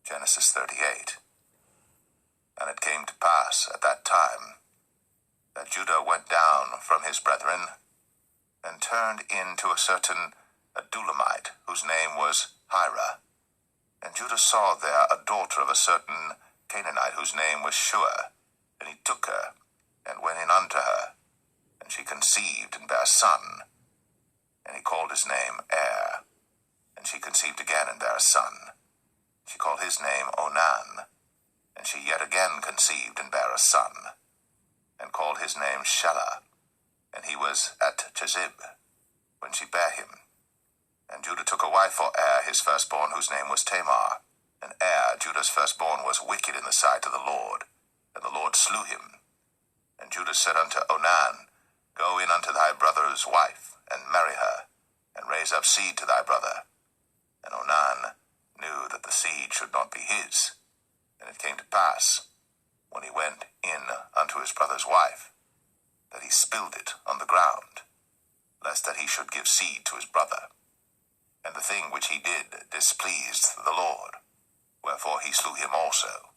Genesis 38. And it came to pass at that time that Judah went down from his brethren, and turned in to a certain Adulamite, whose name was Hira. And Judah saw there a daughter of a certain Canaanite, whose name was Shua. And he took her, and went in unto her, and she conceived and bare a son. And he called his name Er. And she conceived again and bare a son. She called his name Onan. And she yet again conceived and bare a son, and called his name Shelah. And he was at Chezib, when she bare him. And Judah took a wife for Er, his firstborn, whose name was Tamar. And Er, Judah's firstborn, was wicked in the sight of the Lord, and the Lord slew him. And Judah said unto Onan, Go in unto thy brother's wife, and marry her, and raise up seed to thy brother. And Onan knew that the seed should not be his. And it came to pass, when he went in unto his brother's wife, that he spilled it on the ground, lest that he should give seed to his brother. And the thing which he did displeased the Lord, wherefore he slew him also.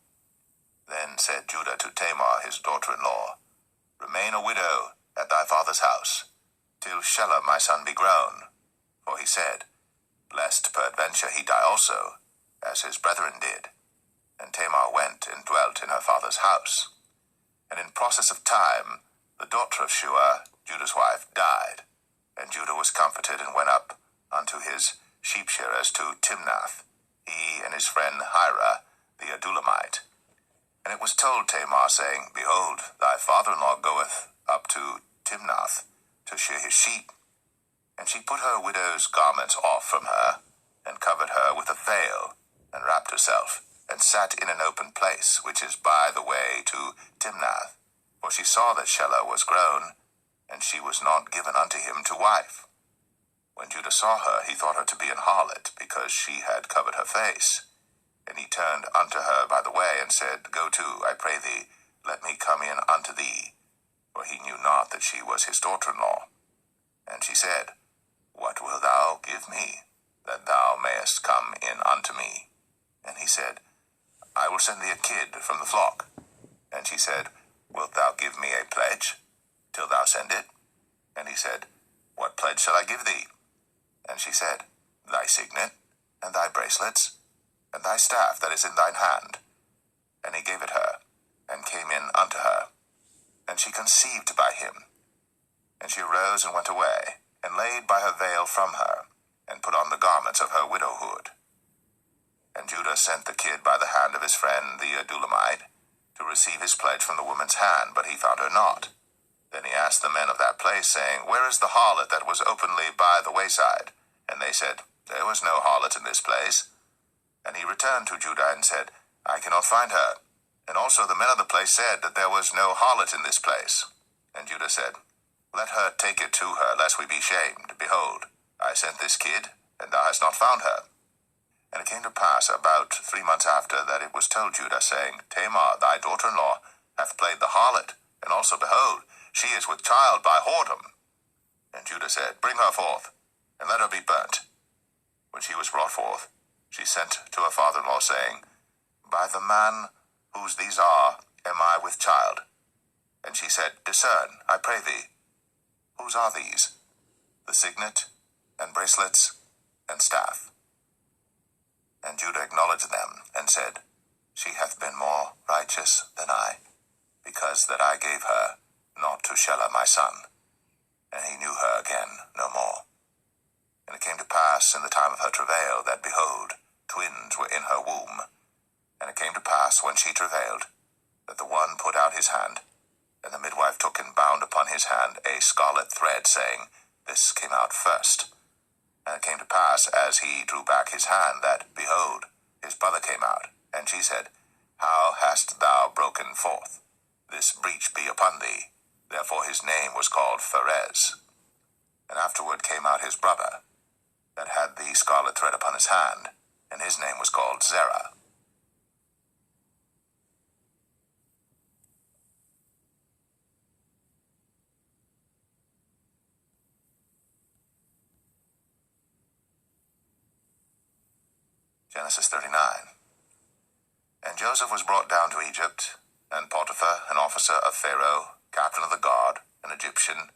Then said Judah to Tamar his daughter-in-law, Remain a widow at thy father's house, till Shelah my son be grown. For he said, Lest peradventure he die also, as his brethren did. And Tamar went and dwelt in her father's house. And in process of time, the daughter of Shua, Judah's wife, died. And Judah was comforted, and went up unto his sheep shearers to Timnath, he and his friend Hira the Adulamite. And it was told Tamar, saying, Behold, thy father-in-law goeth up to Timnath to shear his sheep. And she put her widow's garments off from her, and covered her with a veil, and wrapped herself, and sat in an open place, which is by the way to Timnath. For she saw that Shelah was grown, and she was not given unto him to wife. When Judah saw her, he thought her to be an harlot, because she had covered her face. And he turned unto her by the way, and said, Go to, I pray thee, let me come in unto thee. For he knew not that she was his daughter-in-law. And she said, What wilt thou give me, that thou mayest come in unto me? And he said, I will send thee a kid from the flock. And she said, Wilt thou give me a pledge, till thou send it? And he said, What pledge shall I give thee? And she said, Thy signet, and thy bracelets, and thy staff that is in thine hand. And he gave it her, and came in unto her. And she conceived by him. And she arose and went away, and laid by her veil from her, and put on the garments of her widowhood. And Judah sent the kid by the hand of his friend the Adulamite, to receive his pledge from the woman's hand, but he found her not. Then he asked the men of that place, saying, Where is the harlot that was openly by the wayside? And they said, There was no harlot in this place. And he returned to Judah, and said, I cannot find her. And also the men of the place said that there was no harlot in this place. And Judah said, Let her take it to her, lest we be shamed. Behold, I sent this kid, and thou hast not found her. And it came to pass about 3 months after, that it was told Judah, saying, Tamar, thy daughter-in-law, hath played the harlot, and also, behold, she is with child by whoredom. And Judah said, Bring her forth, and let her be burnt. When she was brought forth, she sent to her father-in-law, saying, By the man whose these are am I with child. And she said, Discern, I pray thee, whose are these? The signet, and bracelets, and staff. And Judah acknowledged them, and said, She hath been more righteous than I, because that I gave her not to Shelah my son. And he knew her again no more. And it came to pass in the time of her travail, that, behold, twins were in her womb. And it came to pass, when she travailed, that the one put out his hand, and the midwife took and bound upon his hand a scarlet thread, saying, This came out first. And it came to pass, as he drew back his hand, that, behold, his brother came out. And she said, How hast thou broken forth? This breach be upon thee. Therefore his name was called Pharez. And afterward came out his brother, that had the scarlet thread upon his hand, and his name was called Zerah. Genesis 39. And Joseph was brought down to Egypt, and Potiphar, an officer of Pharaoh, captain of the guard, an Egyptian,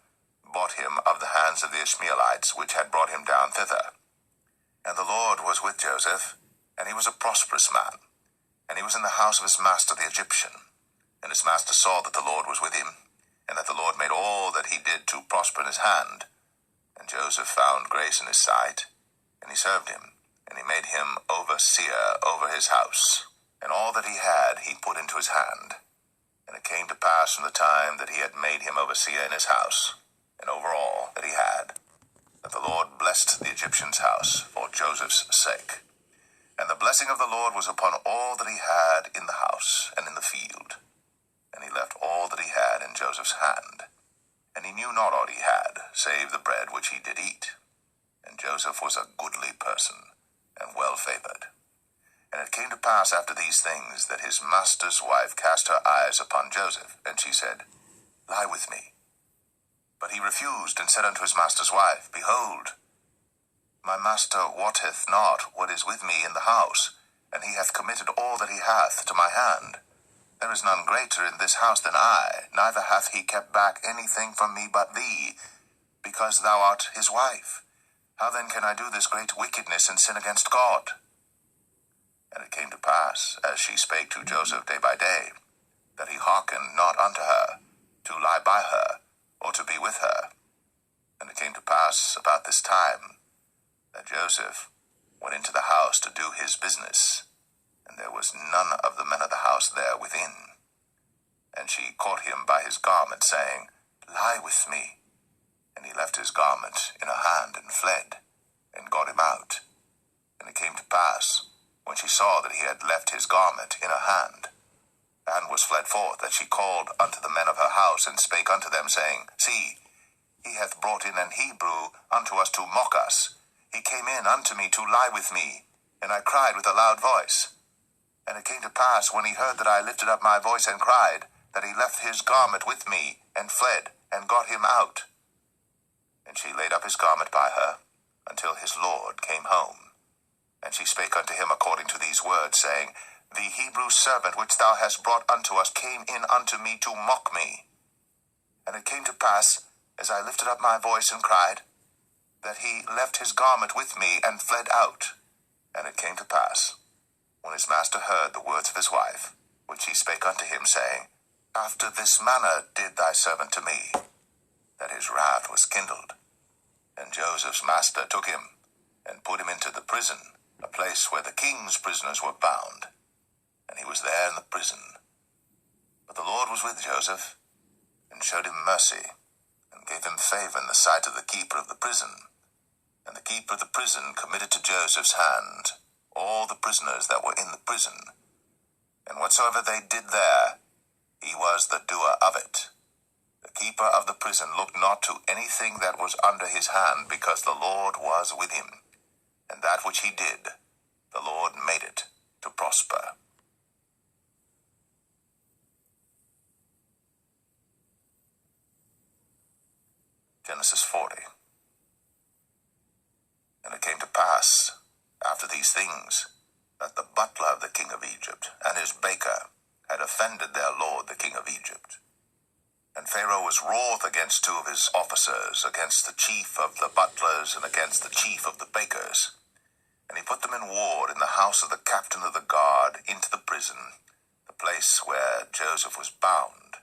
bought him of the hands of the Ishmaelites, which had brought him down thither. And the Lord was with Joseph, and he was a prosperous man, and he was in the house of his master the Egyptian. And his master saw that the Lord was with him, and that the Lord made all that he did to prosper in his hand. And Joseph found grace in his sight, and he served him, and he made him overseer over his house. And all that he had he put into his hand. And it came to pass from the time that he had made him overseer in his house, and over all that he had, that the Lord blessed the Egyptian's house for Joseph's sake. And the blessing of the Lord was upon all that he had in the house and in the field. And he left all that he had in Joseph's hand. And he knew not aught he had, save the bread which he did eat. And Joseph was a goodly person, and well favored. And it came to pass after these things, that his master's wife cast her eyes upon Joseph, and she said, Lie with me. But he refused, and said unto his master's wife, Behold, my master wotteth not what is with me in the house, and he hath committed all that he hath to my hand. There is none greater in this house than I, neither hath he kept back anything from me but thee, because thou art his wife. How then can I do this great wickedness and sin against God? And it came to pass, as she spake to Joseph day by day, that he hearkened not unto her, to lie by her, or to be with her. And it came to pass about this time, that Joseph went into the house to do his business, and there was none of the men of the house there within. And she caught him by his garment, saying, Lie with me. And he left his garment in her hand, and fled, and got him out. And it came to pass, when she saw that he had left his garment in her hand, and was fled forth, that she called unto the men of her house, and spake unto them, saying, See, he hath brought in an Hebrew unto us to mock us. He came in unto me to lie with me, and I cried with a loud voice. And it came to pass, when he heard that I lifted up my voice and cried, that he left his garment with me, and fled, and got him out. And she laid up his garment by her, until his Lord came home. And she spake unto him according to these words, saying, The Hebrew servant which thou hast brought unto us came in unto me to mock me. And it came to pass, as I lifted up my voice and cried, that he left his garment with me, and fled out. And it came to pass, when his master heard the words of his wife, which he spake unto him, saying, After this manner did thy servant to me, that his wrath was kindled. And Joseph's master took him, and put him into the prison, a place where the king's prisoners were bound. And he was there in the prison. But the Lord was with Joseph, and showed him mercy, and gave him favor in the sight of the keeper of the prison. And the keeper of the prison committed to Joseph's hand all the prisoners that were in the prison. And whatsoever they did there, he was the doer of it. The keeper of the prison looked not to anything that was under his hand, because the Lord was with him. And that which he did, the Lord made it to prosper. Genesis 40. And it came to pass, after these things, that the butler of the king of Egypt and his baker had offended their lord the king of Egypt. And Pharaoh was wroth against two of his officers, against the chief of the butlers and against the chief of the bakers. And he put them in ward in the house of the captain of the guard into the prison, the place where Joseph was bound.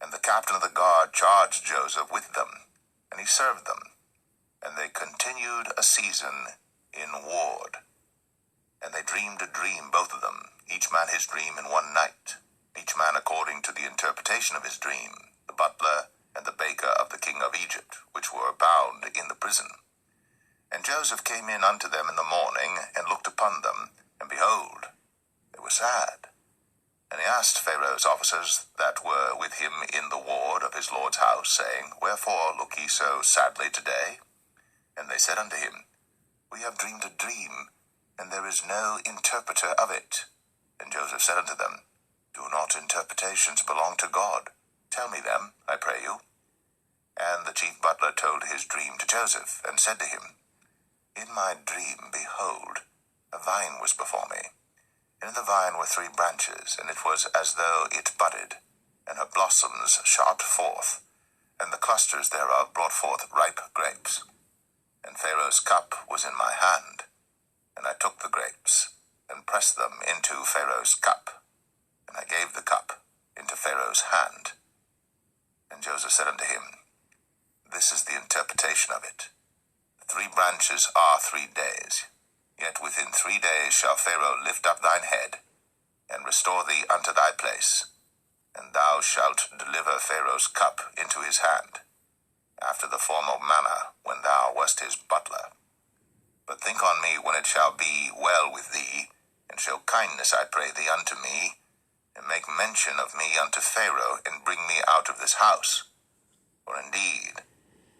And the captain of the guard charged Joseph with them, and he served them. And they continued a season in ward. And they dreamed a dream, both of them, each man his dream in one night, each man according to the interpretation of his dream, the butler and the baker of the king of Egypt, which were bound in the prison. And Joseph came in unto them in the morning, and looked upon them, and behold, they were sad. And he asked Pharaoh's officers that were with him in the ward of his lord's house, saying, Wherefore look ye so sadly today? And they said unto him, We have dreamed a dream, and there is no interpreter of it. And Joseph said unto them, Do not interpretations belong to God? Tell me them, I pray you. And the chief butler told his dream to Joseph, and said to him, In my dream, behold, a vine was before me, In the vine were 3 branches, and it was as though it budded, and her blossoms shot forth, and the clusters thereof brought forth ripe grapes. And Pharaoh's cup was in my hand, and I took the grapes, and pressed them into Pharaoh's cup, and I gave the cup into Pharaoh's hand. And Joseph said unto him, This is the interpretation of it. The 3 branches are 3 days. Yet within 3 days shall Pharaoh lift up thine head, and restore thee unto thy place, and thou shalt deliver Pharaoh's cup into his hand, after the former manner when thou wast his butler. But think on me when it shall be well with thee, and show kindness, I pray thee, unto me, and make mention of me unto Pharaoh, and bring me out of this house. For indeed,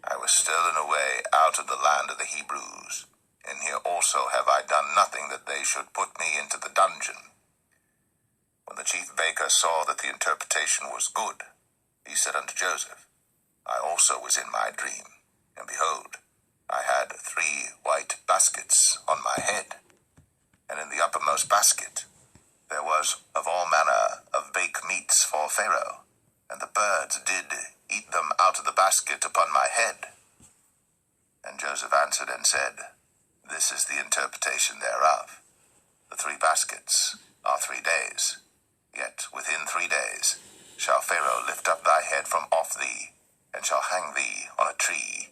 I was stolen away out of the land of the Hebrews, and here also have I done nothing that they should put me into the dungeon. When the chief baker saw that the interpretation was good, he said unto Joseph, I also was in my dream, and behold, I had 3 white baskets on my head, and in the uppermost basket there was of all manner of baked meats for Pharaoh, and the birds did eat them out of the basket upon my head. And Joseph answered and said, This is the interpretation thereof. The 3 baskets are 3 days. Yet within 3 days shall Pharaoh lift up thy head from off thee, and shall hang thee on a tree,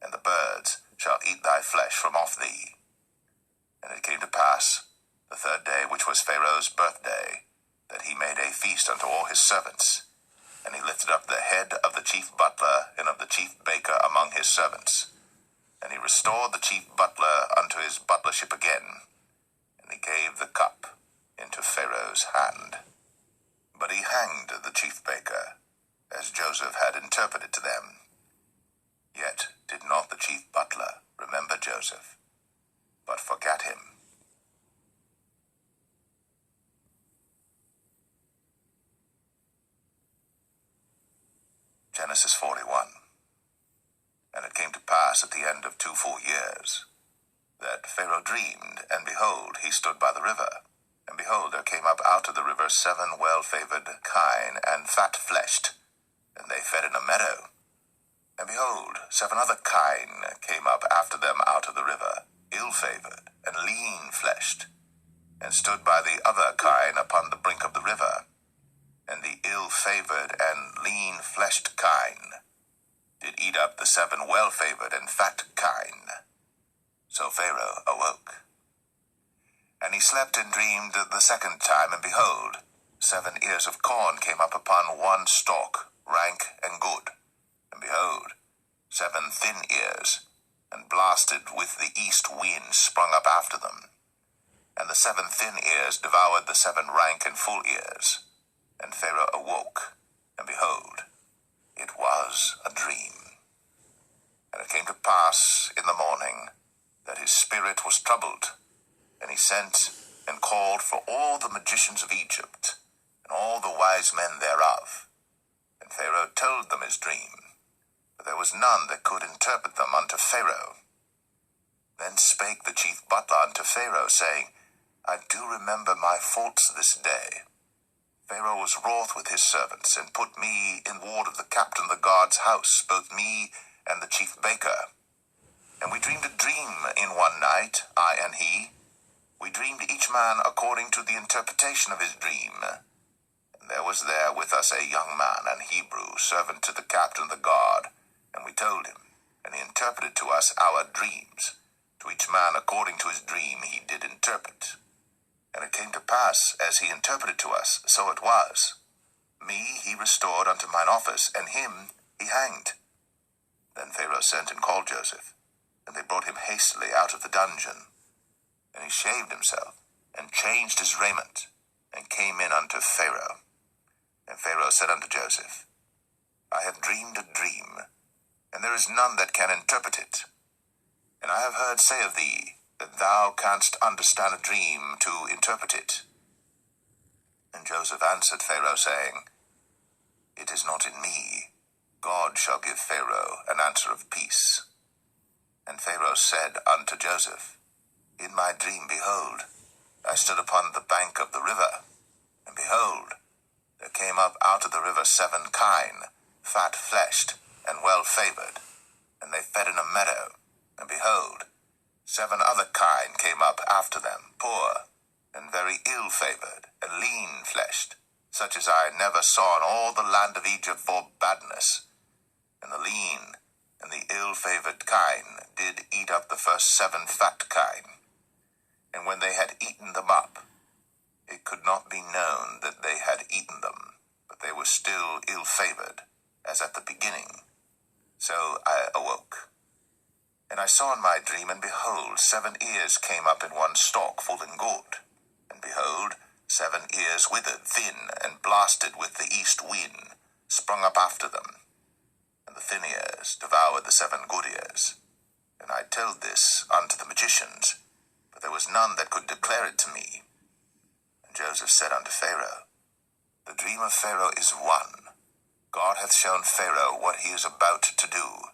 and the birds shall eat thy flesh from off thee. And it came to pass, the 3rd day, which was Pharaoh's birthday, that he made a feast unto all his servants, and he lifted up the head of the chief butler and of the chief baker among his servants. And he restored the chief butler unto his butlership again, and he gave the cup into Pharaoh's hand. But he hanged the chief baker, as Joseph had interpreted to them. Yet did not the chief butler remember Joseph, but forgat him. Genesis 41. And it came to pass at the end of 2 full years, that Pharaoh dreamed, and behold, he stood by the river. And behold, there came up out of the river 7 well-favored kine, and fat-fleshed, and they fed in a meadow. And behold, 7 other kine came up after them out of the river, ill-favored, and lean-fleshed, and stood by the other kine upon the brink of the river. And the ill-favored and lean-fleshed kine did eat up the 7 well-favored and fat kine. So Pharaoh awoke. And he slept and dreamed the 2nd time, and behold, 7 ears of corn came up upon 1 stalk, rank and good. And behold, 7 thin ears, and blasted with the east wind sprung up after them. And the 7 thin ears devoured the 7 rank and full ears. And Pharaoh awoke, and behold, it was a dream. And it came to pass in the morning that his spirit was troubled, and he sent and called for all the magicians of Egypt, and all the wise men thereof. And Pharaoh told them his dream, but there was none that could interpret them unto Pharaoh. Then spake the chief butler unto Pharaoh, saying, I do remember my faults this day. Pharaoh was wroth with his servants, and put me in ward of the captain of the guard's house, both me and the chief baker. And we dreamed a dream in one night, I and he. We dreamed each man according to the interpretation of his dream. And there was there with us a young man, an Hebrew, servant to the captain of the guard. And we told him, and he interpreted to us our dreams. To each man according to his dream he did interpret. And it came to pass, as he interpreted to us, so it was. Me he restored unto mine office, and him he hanged. Then Pharaoh sent and called Joseph, and they brought him hastily out of the dungeon. And he shaved himself, and changed his raiment, and came in unto Pharaoh. And Pharaoh said unto Joseph, I have dreamed a dream, and there is none that can interpret it. And I have heard say of thee, that thou canst understand a dream to interpret it. And Joseph answered Pharaoh, saying, It is not in me. God shall give Pharaoh an answer of peace. And Pharaoh said unto Joseph, In my dream, behold, I stood upon the bank of the river, and behold, there came up out of the river 7 kine, fat-fleshed and well-favored, and they fed in a meadow. And behold, 7 other kine came up after them, poor, and very ill-favored, and lean-fleshed, such as I never saw in all the land of Egypt for badness. And the lean and the ill-favored kine did eat up the first 7 fat kine. And when they had eaten them up, it could not be known that they had eaten them, but they were still ill-favored, as at the beginning. So I awoke. And I saw in my dream, and behold, 7 ears came up in one stalk, full and good. And behold, 7 ears withered, thin, and blasted with the east wind, sprung up after them. And the thin ears devoured the 7 good ears. And I told this unto the magicians, but there was none that could declare it to me. And Joseph said unto Pharaoh, The dream of Pharaoh is one. God hath shown Pharaoh what he is about to do.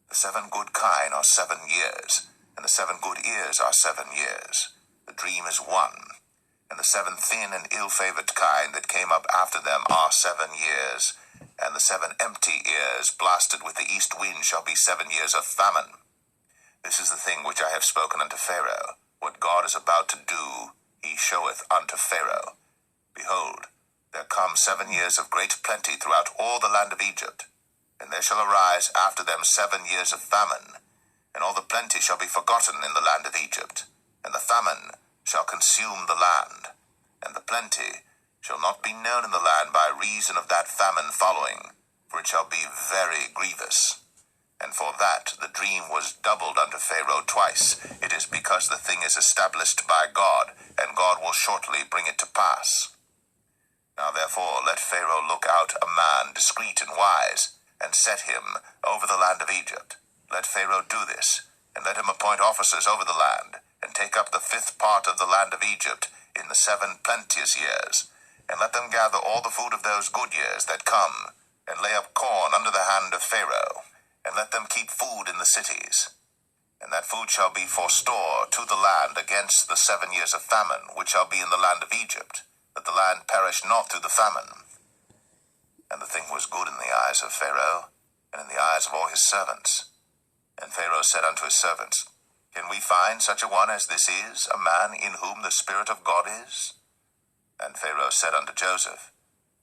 The 7 good kine are 7 years, and the 7 good ears are 7 years. The dream is one. And the 7 thin and ill-favored kine that came up after them are 7 years, and the 7 empty ears blasted with the east wind shall be 7 years of famine. This is the thing which I have spoken unto Pharaoh. What God is about to do, he showeth unto Pharaoh. Behold, there come 7 years of great plenty throughout all the land of Egypt, and there shall arise after them 7 years of famine, and all the plenty shall be forgotten in the land of Egypt, and the famine shall consume the land, and the plenty shall not be known in the land by reason of that famine following, for it shall be very grievous. And for that the dream was doubled unto Pharaoh twice. It is because the thing is established by God, and God will shortly bring it to pass. Now therefore let Pharaoh look out a man discreet and wise, and set him over the land of Egypt. Let Pharaoh do this, and let him appoint officers over the land, and take up the 5th part of the land of Egypt in the 7 plenteous years, and let them gather all the food of those good years that come, and lay up corn under the hand of Pharaoh, and let them keep food in the cities. And that food shall be for store to the land against the 7 years of famine, which shall be in the land of Egypt, that the land perish not through the famine. And the thing was good in the eyes of Pharaoh, and in the eyes of all his servants. And Pharaoh said unto his servants, Can we find such a one as this is, a man in whom the Spirit of God is? And Pharaoh said unto Joseph,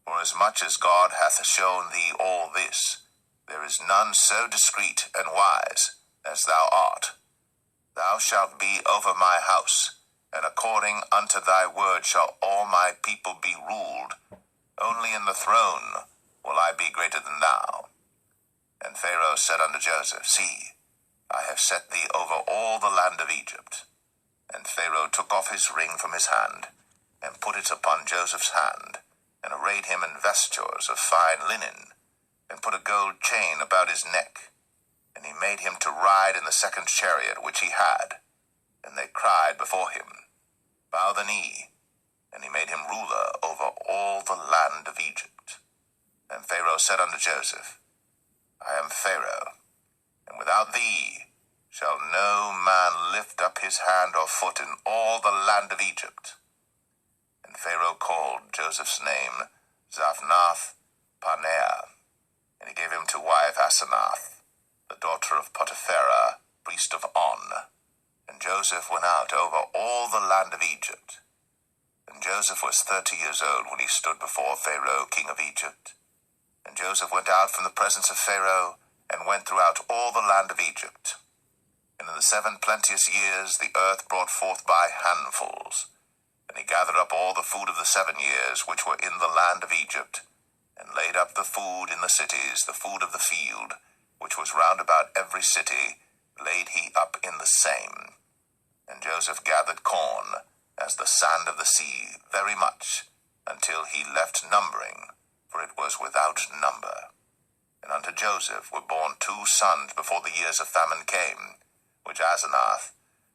Forasmuch as God hath shown thee all this, there is none so discreet and wise as thou art. Thou shalt be over my house, and according unto thy word shall all my people be ruled. Only in the throne will I be greater than thou. And Pharaoh said unto Joseph, See, I have set thee over all the land of Egypt. And Pharaoh took off his ring from his hand, and put it upon Joseph's hand, and arrayed him in vestures of fine linen, and put a gold chain about his neck. And he made him to ride in the 2nd chariot which he had. And they cried before him, Bow the knee. And he made him ruler over all the land of Egypt. And Pharaoh said unto Joseph, I am Pharaoh, and without thee shall no man lift up his hand or foot in all the land of Egypt. And Pharaoh called Joseph's name Zaphnath-Paneah, and he gave him to wife Asenath, the daughter of Potipharah, priest of On. And Joseph went out over all the land of Egypt. And Joseph was 30 years old when he stood before Pharaoh, king of Egypt. And Joseph went out from the presence of Pharaoh, and went throughout all the land of Egypt. And in the 7 plenteous years the earth brought forth by handfuls. And he gathered up all the food of the 7 years which were in the land of Egypt, and laid up the food in the cities, the food of the field, which was round about every city, laid he up in the same. And Joseph gathered corn, as the sand of the sea, very much, until he left numbering, for it was without number. And unto Joseph were born 2 sons before the years of famine came, which Asenath,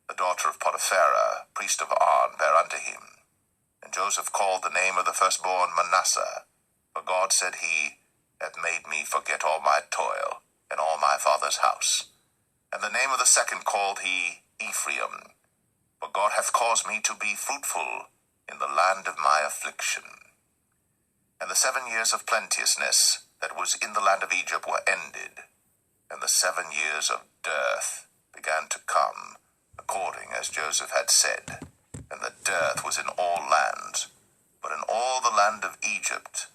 the daughter of Potipharah, priest of On, bare unto him. And Joseph called the name of the firstborn Manasseh, for God, said he, hath made me forget all my toil, and all my father's house. And the name of the second called he Ephraim, for God hath caused me to be fruitful in the land of my affliction. And the 7 years of plenteousness that was in the land of Egypt were ended, and the 7 years of dearth began to come, according as Joseph had said. And the dearth was in all lands, but in all the land of Egypt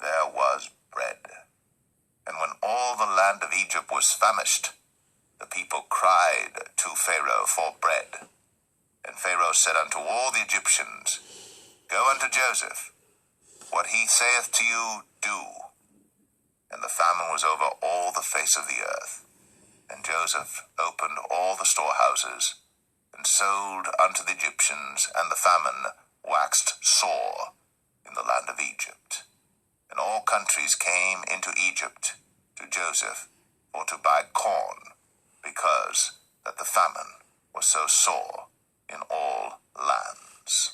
there was bread. And when all the land of Egypt was famished, the people cried to Pharaoh for bread. And Pharaoh said unto all the Egyptians, Go unto Joseph, what he saith to you, do. And the famine was over all the face of the earth. And Joseph opened all the storehouses, and sold unto the Egyptians, and the famine waxed sore in the land of Egypt. And all countries came into Egypt to Joseph for to buy corn, because that the famine was so sore in all lands.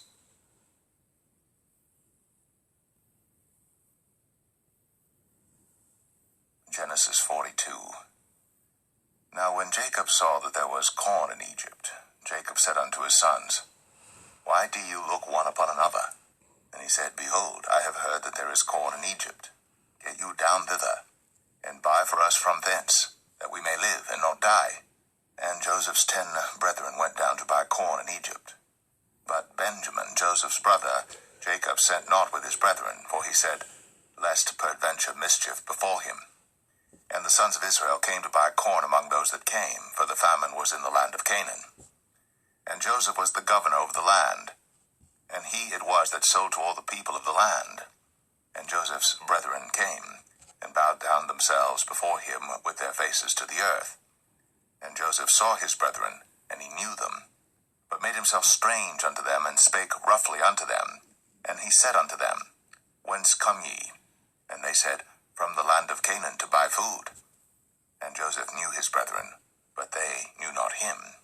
Genesis 42. Now when Jacob saw that there was corn in Egypt, Jacob said unto his sons, Why do you look one upon another? And he said, Behold, I have heard that there is corn in Egypt. Get you down thither, and buy for us from thence, that we may live and not die. And Joseph's 10 brethren went down to buy corn in Egypt. But Benjamin, Joseph's brother, Jacob sent not with his brethren, for he said, Lest peradventure mischief befall him. And the sons of Israel came to buy corn among those that came, for the famine was in the land of Canaan. And Joseph was the governor over the land, and he it was that sold to all the people of the land. And Joseph's brethren came, and bowed down themselves before him with their faces to the earth. And Joseph saw his brethren, and he knew them, but made himself strange unto them, and spake roughly unto them. And he said unto them, Whence come ye? And they said, From the land of Canaan to buy food. And Joseph knew his brethren, but they knew not him.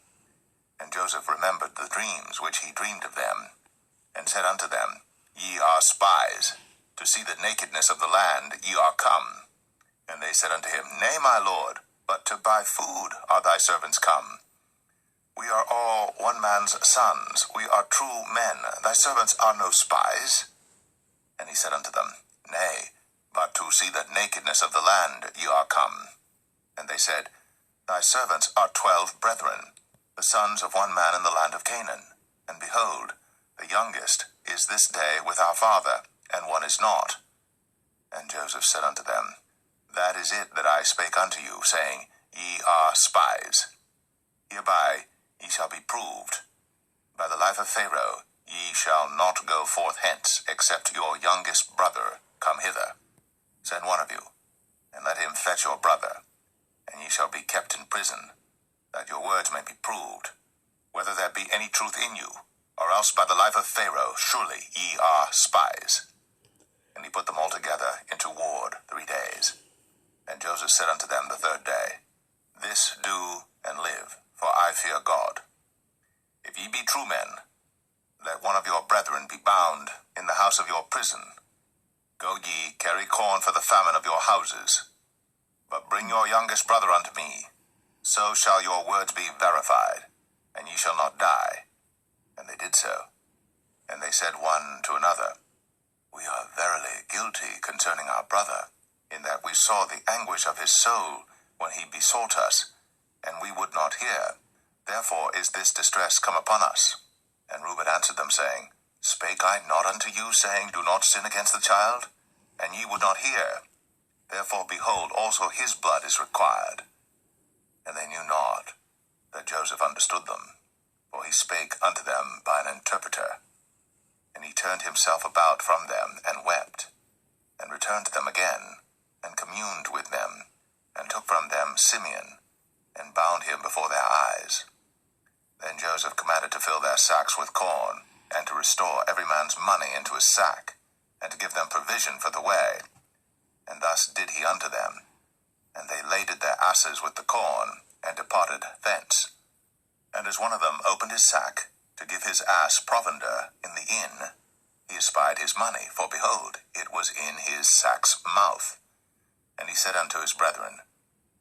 And Joseph remembered the dreams which he dreamed of them, and said unto them, Ye are spies, to see the nakedness of the land ye are come. And they said unto him, Nay, my lord, but to buy food are thy servants come. We are all one man's sons, we are true men, thy servants are no spies. And he said unto them, Nay, but to see the nakedness of the land ye are come. And they said, Thy servants are 12 brethren, the sons of one man in the land of Canaan. And behold, the youngest is this day with our father, and one is not. And Joseph said unto them, That is it that I spake unto you, saying, Ye are spies. Hereby ye shall be proved. By the life of Pharaoh ye shall not go forth hence, except your youngest brother come hither. Send one of you, and let him fetch your brother, and ye shall be kept in prison, that your words may be proved, whether there be any truth in you, or else by the life of Pharaoh surely ye are spies. And he put them all together into ward 3 days. And Joseph said unto them the 3rd day, This do and live, for I fear God. If ye be true men, let one of your brethren be bound in the house of your prison. Go ye, carry corn for the famine of your houses. But bring your youngest brother unto me. So shall your words be verified, and ye shall not die. And they did so. And they said one to another, We are verily guilty concerning our brother, in that we saw the anguish of his soul when he besought us, and we would not hear. Therefore is this distress come upon us. And Reuben answered them, saying, Spake I not unto you, saying, Do not sin against the child? And ye would not hear. Therefore, behold, also his blood is required. And they knew not that Joseph understood them, for he spake unto them by an interpreter. And he turned himself about from them, and wept, and returned to them again, and communed with them, and took from them Simeon, and bound him before their eyes. Then Joseph commanded to fill their sacks with corn, and to restore every man's money into his sack, and to give them provision for the way. And thus did he unto them. And they laded their asses with the corn, and departed thence. And as one of them opened his sack, to give his ass provender in the inn, he espied his money, for behold, it was in his sack's mouth. And he said unto his brethren,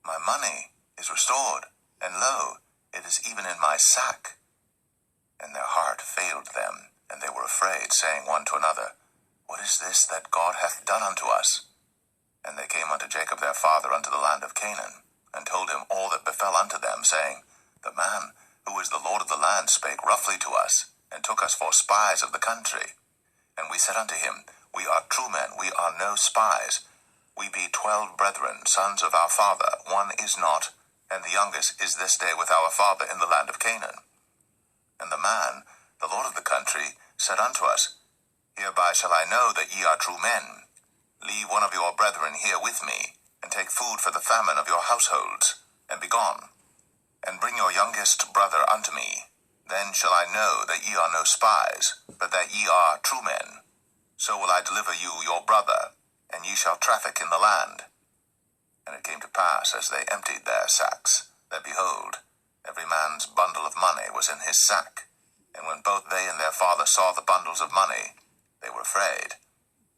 My money is restored, and lo, it is even in my sack. And their heart failed them, and they were afraid, saying one to another, What is this that God hath done unto us? And they came unto Jacob their father unto the land of Canaan, and told him all that befell unto them, saying, The man who is the Lord of the land spake roughly to us, and took us for spies of the country. And we said unto him, We are true men, we are no spies. We be 12 brethren, sons of our father, one is not, and the youngest is this day with our father in the land of Canaan. And the man, the Lord of the country, said unto us, Hereby shall I know that ye are true men. Leave one of your brethren here with me, and take food for the famine of your households, and be gone. And bring your youngest brother unto me. Then shall I know that ye are no spies, but that ye are true men. So will I deliver you your brother, and ye shall traffic in the land. And it came to pass, as they emptied their sacks, that behold, every man's bundle of money was in his sack. And when both they and their father saw the bundles of money, they were afraid.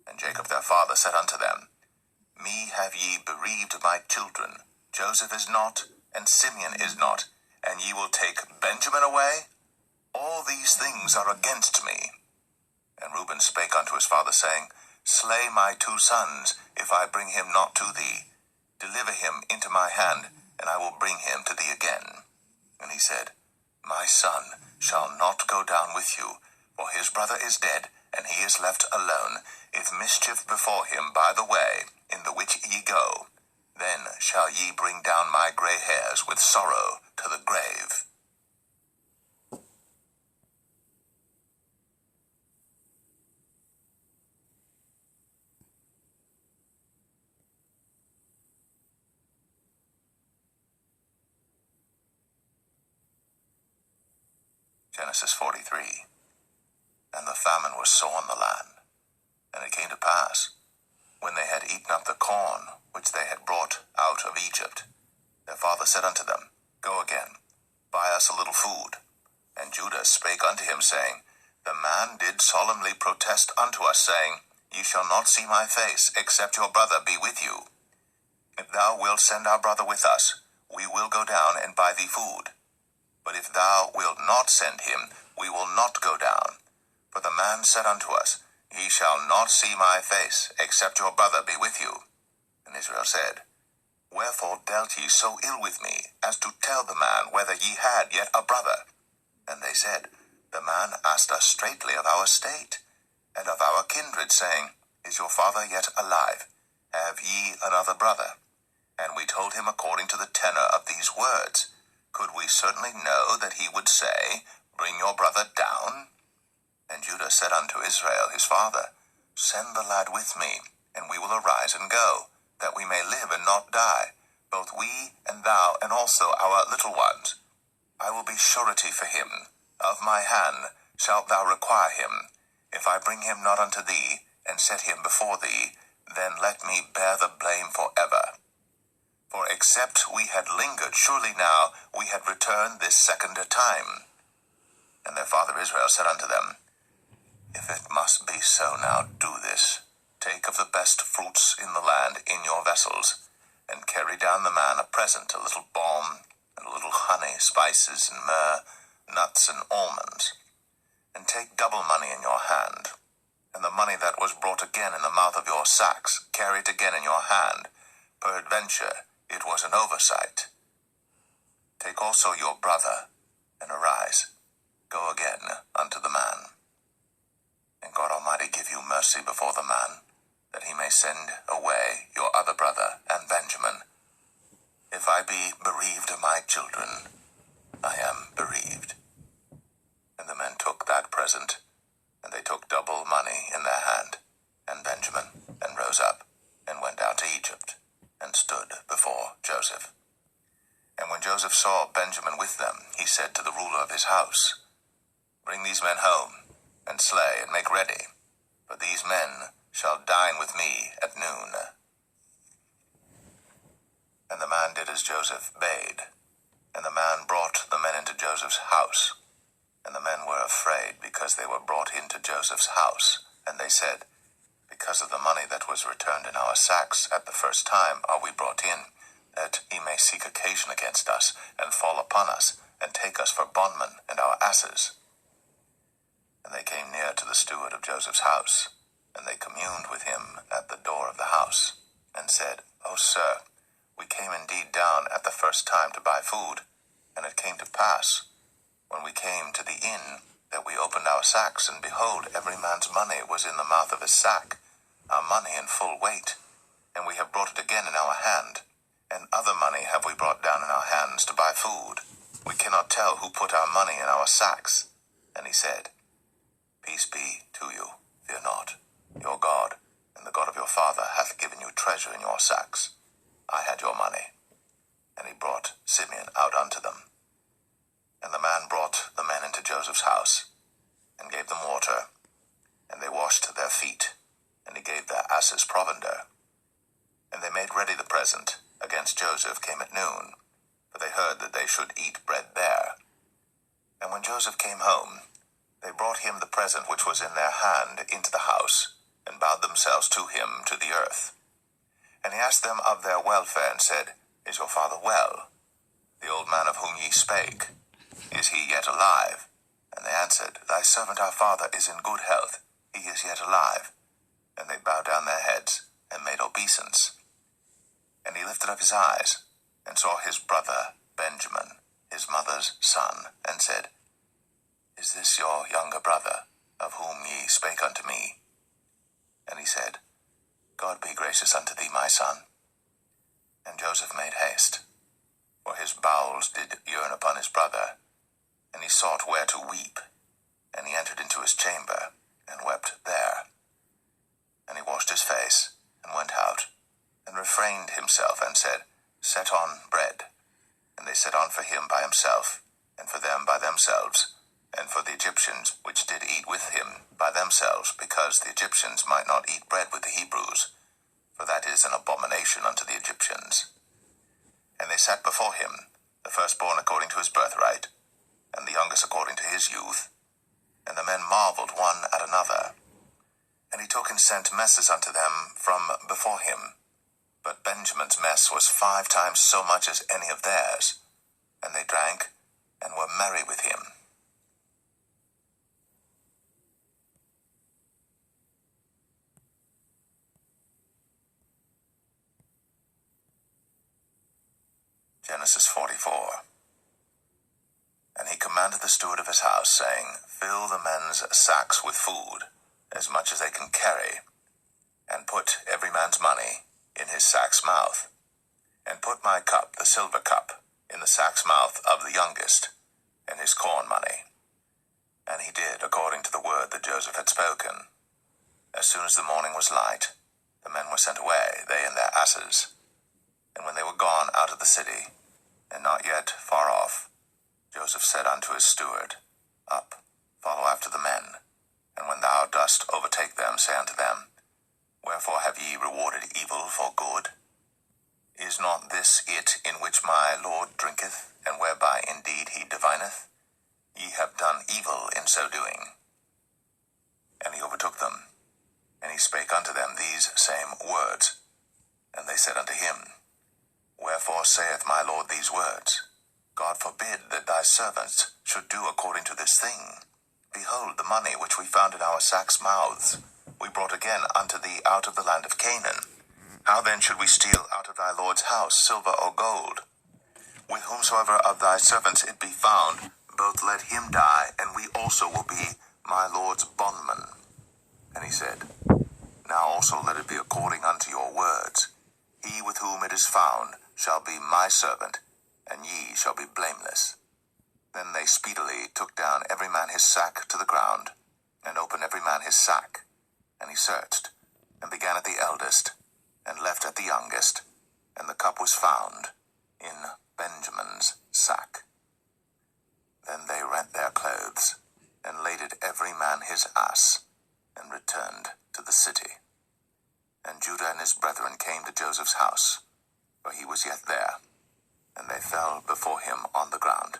And Jacob their father said unto them, Me have ye bereaved my children. Joseph is not, and Simeon is not, and ye will take Benjamin away? All these things are against me. And Reuben spake unto his father, saying, Slay my 2 sons, if I bring him not to thee. Deliver him into my hand, and I will bring him to thee again. And he said, My son shall not go down with you, for his brother is dead, and he is left alone. If mischief befall him by the way, in the which ye go, then shall ye bring down my grey hairs with sorrow to the grave. Genesis 43. And the famine was sore in the land. And it came to pass, when they had eaten up the corn which they had brought out of Egypt, their father said unto them, Go again, buy us a little food. And Judah spake unto him, saying, The man did solemnly protest unto us, saying, Ye shall not see my face, except your brother be with you. If thou wilt send our brother with us, we will go down and buy thee food. But if thou wilt not send him, we will not go down. For the man said unto us, Ye shall not see my face, except your brother be with you. And Israel said, Wherefore dealt ye so ill with me, as to tell the man whether ye had yet a brother? And they said, The man asked us straitly of our state, and of our kindred, saying, Is your father yet alive? Have ye another brother? And we told him according to the tenor of these words. Could we certainly know that he would say, Bring your brother down? And Judah said unto Israel his father, Send the lad with me, and we will arise and go, that we may live and not die, both we and thou, and also our little ones. I will be surety for him. Of my hand shalt thou require him. If I bring him not unto thee, and set him before thee, then let me bear the blame forever. For except we had lingered, surely now we had returned this second time. And their father Israel said unto them, If it must be so, now do this. Take of the best fruits in the land in your vessels, and carry down the man a present, a little balm, and a little honey, spices, and myrrh, nuts, and almonds. And take double money in your hand, and the money that was brought again in the mouth of your sacks, carry it again in your hand. Peradventure, it was an oversight. Take also your brother, and arise, go again unto the man. And God Almighty give you mercy before the man, that he may send away your other brother and Benjamin. If I be bereaved of my children, I am bereaved. And the men took that present, and they took double money in their hand, and Benjamin, and rose up, and went down to Egypt, and stood before Joseph. And when Joseph saw Benjamin with them, he said to the ruler of his house, Bring these men home, and slay, and make ready, for these men shall dine with me at noon. And the man did as Joseph bade, and the man brought the men into Joseph's house. And the men were afraid, because they were brought into Joseph's house. And they said, Because of the money that was returned in our sacks at the first time are we brought in, that he may seek occasion against us, and fall upon us, and take us for bondmen and our asses. And they came near to the steward of Joseph's house, and they communed with him at the door of the house, and said, O sir, we came indeed down at the first time to buy food, and it came to pass, when we came to the inn, that we opened our sacks, and behold, every man's money was in the mouth of his sack, our money in full weight, and we have brought it again in our hand, and other money have we brought down in our hands to buy food. We cannot tell who put our money in our sacks. And he said, Peace be to you, fear not. Your God, and the God of your father, hath given you treasure in your sacks. I had your money. And he brought Simeon out unto them. And the man brought the men into Joseph's house, and gave them water, and they washed their feet, and he gave their asses provender. And they made ready the present against Joseph came at noon, for they heard that they should eat bread there. And when Joseph came home, they brought him the present which was in their hand into the house, and bowed themselves to him to the earth. And he asked them of their welfare, and said, Is your father well? The old man of whom ye spake, is he yet alive? And they answered, Thy servant our father is in good health, he is yet alive. And they bowed down their heads, and made obeisance. And he lifted up his eyes, and saw his brother Benjamin, his mother's son, and said, Is this your younger brother, of whom ye spake unto me? And he said, God be gracious unto thee, my son. And Joseph made haste, for his bowels did yearn upon his brother, and he sought where to weep, and he entered into his chamber, and wept there. And he washed his face, and went out, and refrained himself, and said, Set on bread. And they set on for him by himself, and for them by themselves, and for the Egyptians which did eat with him by themselves, because the Egyptians might not eat bread with the Hebrews, for that is an abomination unto the Egyptians. And they sat before him, the firstborn according to his birthright, and the youngest according to his youth. And the men marveled one at another. And he took and sent messes unto them from before him. But Benjamin's mess was 5 times so much as any of theirs. And they drank, and were merry with him. Genesis 44. And he commanded the steward of his house, saying, Fill the men's sacks with food, as much as they can carry, and put every man's money in his sack's mouth, and put my cup, the silver cup, in the sack's mouth of the youngest, and his corn money. And he did according to the word that Joseph had spoken. As soon as the morning was light, the men were sent away, they and their asses. And when they were gone out of the city, and not yet far off, Joseph said unto his steward, Up, follow after the men, and when thou dost overtake them, say unto them, Wherefore have ye rewarded evil for good? Is not this it in which my Lord drinketh, and whereby indeed he divineth? Ye have done evil in so doing. And he overtook them, and he spake unto them these same words. And they said unto him, Wherefore saith my Lord these words? God forbid that thy servants should do according to this thing. Behold, the money which we found in our sacks' mouths, we brought again unto thee out of the land of Canaan. How then should we steal out of thy Lord's house silver or gold? With whomsoever of thy servants it be found, both let him die, and we also will be my Lord's bondmen. And he said, Now also let it be according unto your words. He with whom it is found shall be my servant, and ye shall be blameless. Then they speedily took down every man his sack to the ground, and opened every man his sack. And he searched, and began at the eldest, and left at the youngest, and the cup was found in Benjamin's sack. Then they rent their clothes, and laded every man his ass, and returned to the city. And Judah and his brethren came to Joseph's house, for he was yet there, and they fell before him on the ground.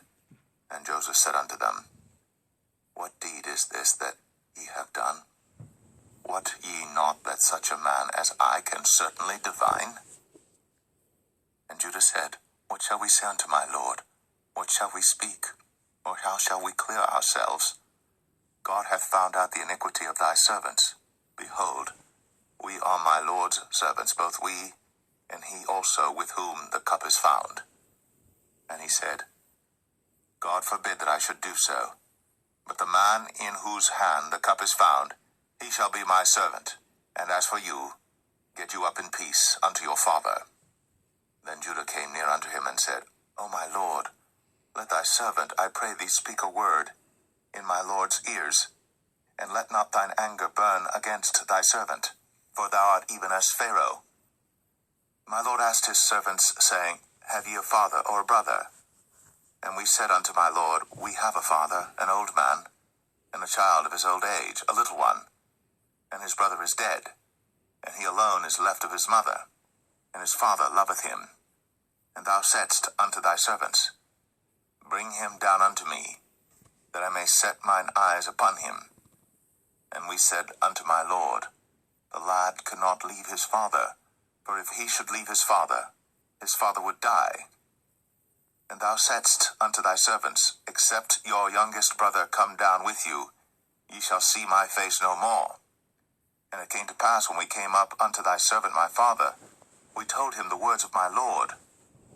And Joseph said unto them, What deed is this that ye have done? Wot ye not that such a man as I can certainly divine? And Judah said, What shall we say unto my Lord? What shall we speak? Or how shall we clear ourselves? God hath found out the iniquity of thy servants. Behold, we are my Lord's servants, both we and he also with whom the cup is found. And he said, God forbid that I should do so. But the man in whose hand the cup is found, he shall be my servant. And as for you, get you up in peace unto your father. Then Judah came near unto him and said, O my Lord, let thy servant, I pray thee, speak a word in my Lord's ears, and let not thine anger burn against thy servant, for thou art even as Pharaoh. My Lord asked his servants, saying, Have ye a father or a brother? And we said unto my Lord, We have a father, an old man, and a child of his old age, a little one, and his brother is dead, and he alone is left of his mother, and his father loveth him. And thou saidst unto thy servants, Bring him down unto me, that I may set mine eyes upon him. And we said unto my Lord, The lad could not leave his father, for if he should leave his father would die. And thou saidst unto thy servants, Except your youngest brother come down with you, ye shall see my face no more. And it came to pass, when we came up unto thy servant my father, we told him the words of my Lord.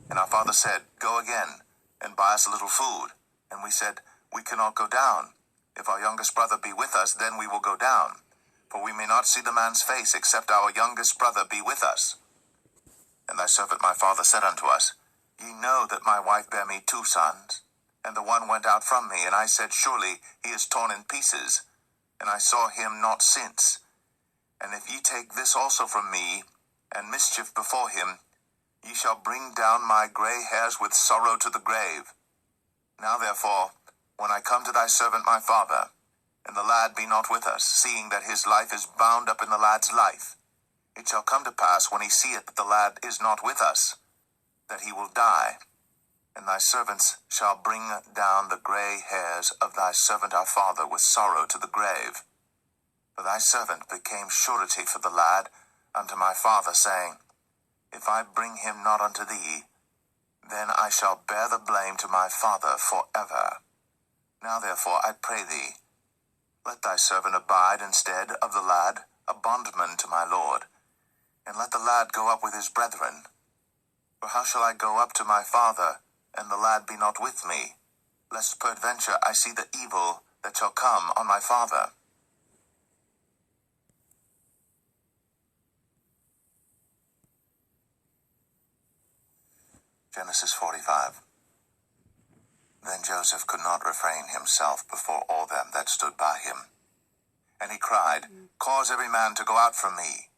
And our father said, Go again, and buy us a little food. And we said, We cannot go down. If our youngest brother be with us, then we will go down. For we may not see the man's face, except our youngest brother be with us. And thy servant my father said unto us, Ye know that my wife bare me 2 sons, and the one went out from me, and I said, Surely he is torn in pieces, and I saw him not since. And if ye take this also from me, and mischief before him, ye shall bring down my gray hairs with sorrow to the grave. Now therefore, when I come to thy servant my father, and the lad be not with us, seeing that his life is bound up in the lad's life, it shall come to pass, when he seeth that the lad is not with us, that he will die. And thy servants shall bring down the gray hairs of thy servant our father with sorrow to the grave. For thy servant became surety for the lad unto my father, saying, If I bring him not unto thee, then I shall bear the blame to my father forever. Now therefore I pray thee, let thy servant abide instead of the lad, a bondman to my Lord, and let the lad go up with his brethren. For how shall I go up to my father, and the lad be not with me, lest peradventure I see the evil that shall come on my father? Genesis 45. Then Joseph could not refrain himself before all them that stood by him. And he cried, Cause every man to go out from me.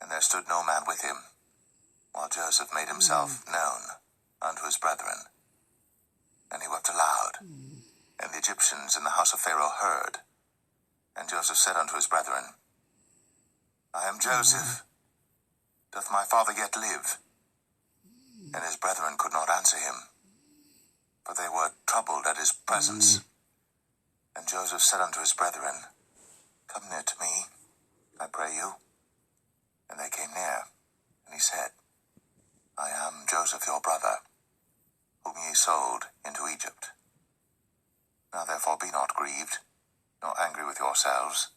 And there stood no man with him, while Joseph made himself known unto his brethren. And he wept aloud. And the Egyptians in the house of Pharaoh heard. And Joseph said unto his brethren, I am Joseph. Doth my father yet live? And his brethren could not answer him, for they were troubled at his presence. And Joseph said unto his brethren, Come near to me, I pray you. And they came near, and he said, I am Joseph your brother, whom ye sold into Egypt. Now therefore be not grieved, nor angry with yourselves,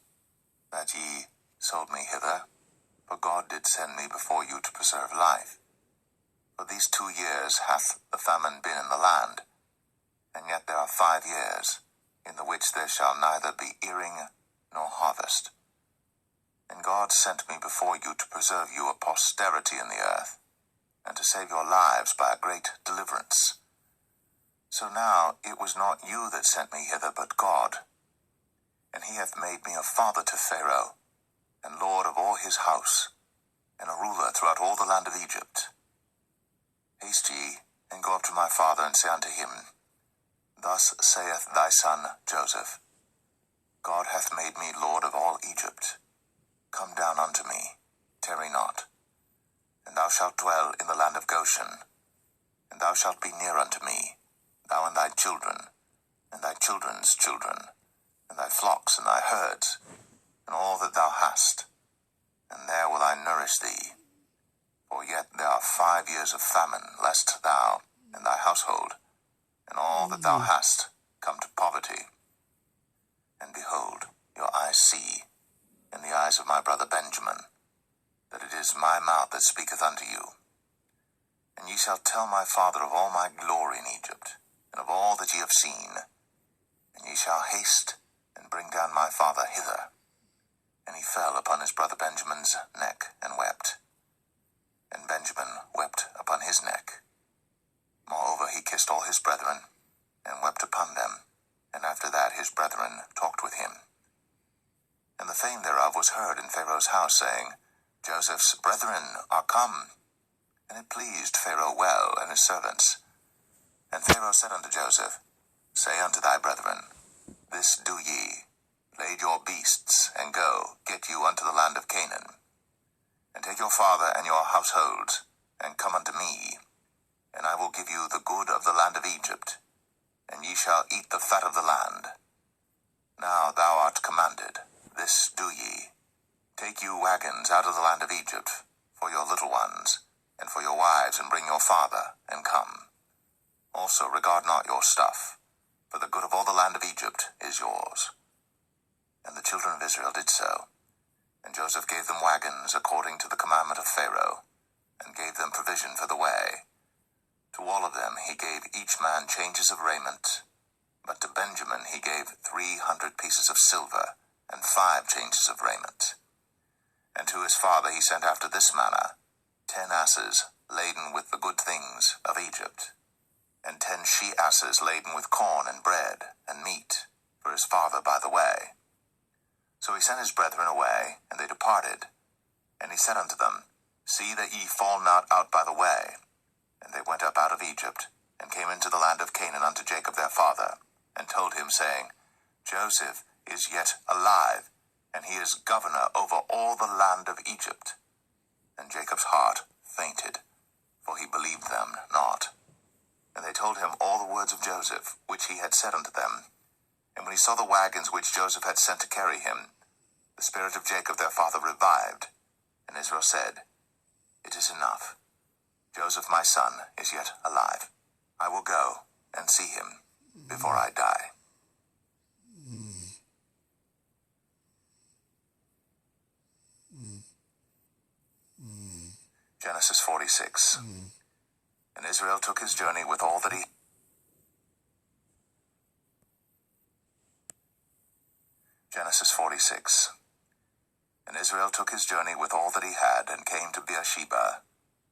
that ye sold me hither, for God did send me before you to preserve life. For these 2 years hath the famine been in the land, and yet there are 5 years, in the which there shall neither be earing nor harvest. And God sent me before you to preserve you a posterity in the earth, and to save your lives by a great deliverance. So now it was not you that sent me hither, but God. And he hath made me a father to Pharaoh, and lord of all his house, and a ruler throughout all the land of Egypt. Haste ye, and go up to my father, and say unto him, Thus saith thy son Joseph, God hath made me lord of all Egypt. Come down unto me, tarry not. And thou shalt dwell in the land of Goshen, and thou shalt be near unto me, thou and thy children, and thy children's children, and thy flocks and thy herds, and all that thou hast, and there will I nourish thee. For yet there are 5 years of famine, lest thou and thy household, and all that thou hast, come to poverty. And behold, see, in the eyes of my brother Benjamin, that it is my mouth that speaketh unto you. And ye shall tell my father of all my glory in Egypt, and of all that ye have seen. And ye shall haste and bring down my father hither. And he fell upon his brother Benjamin's neck and wept. And Benjamin wept upon his neck. Moreover, he kissed all his brethren, and wept upon them. And after that his brethren talked with him. And the fame thereof was heard in Pharaoh's house, saying, Joseph's brethren are come. And it pleased Pharaoh well and his servants. And Pharaoh said unto Joseph, Say unto thy brethren, This do ye, lade your beasts, and go, get you unto the land of Canaan. And take your father and your households, and come unto me, and I will give you the good of the land of Egypt, and ye shall eat the fat of the land. Now thou art commanded, this do ye. Take you wagons out of the land of Egypt, for your little ones, and for your wives, and bring your father, and come. Also regard not your stuff, for the good of all the land of Egypt is yours. And the children of Israel did so. And Joseph gave them wagons according to the commandment of Pharaoh, and gave them provision for the way. To all of them he gave each man changes of raiment, but to Benjamin he gave 300 pieces of silver, and 5 changes of raiment. And to his father he sent after this manner, 10 asses laden with the good things of Egypt, and 10 she-asses laden with corn and bread and meat for his father by the way. So he sent his brethren away, and they departed. And he said unto them, See that ye fall not out by the way. And they went up out of Egypt, and came into the land of Canaan unto Jacob their father, and told him, saying, Joseph is yet alive, and he is governor over all the land of Egypt. And Jacob's heart fainted, for he believed them not. And they told him all the words of Joseph, which he had said unto them. And when he saw the wagons which Joseph had sent to carry him, the spirit of Jacob their father revived. And Israel said, It is enough. Joseph my son is yet alive. I will go and see him before I die. Genesis 46. And Israel took his journey with all that he... Genesis 46. And Israel took his journey with all that he had, and came to Beersheba,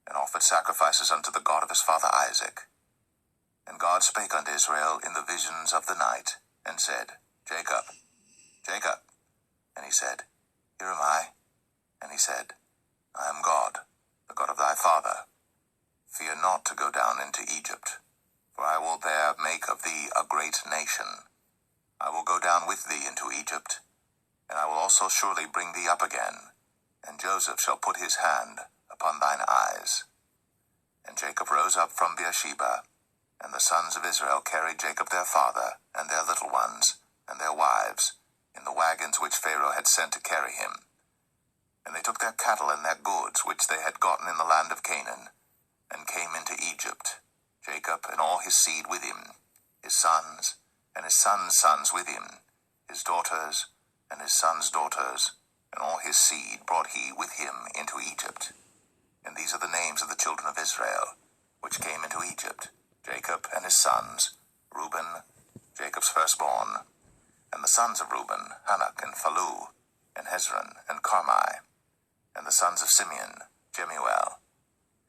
and offered sacrifices unto the God of his father Isaac. And God spake unto Israel in the visions of the night, and said, Jacob, Jacob. And he said, Here am I. And he said, I am God, the God of thy father. Fear not to go down into Egypt, for I will there make of thee a great nation. I will go down with thee into Egypt, and I will also surely bring thee up again, and Joseph shall put his hand upon thine eyes. And Jacob rose up from Beersheba, and the sons of Israel carried Jacob their father, and their little ones, and their wives, in the wagons which Pharaoh had sent to carry him. And they took their cattle and their goods which they had gotten in the land of Canaan, and came into Egypt, Jacob and all his seed with him, his sons, and his sons' sons with him, his daughters, and his sons' daughters, and all his seed brought he with him into Egypt. And these are the names of the children of Israel, which came into Egypt, Jacob and his sons, Reuben, Jacob's firstborn, and the sons of Reuben, Hanok and Phalu, and Hezron and Carmi, and the sons of Simeon, Jemuel,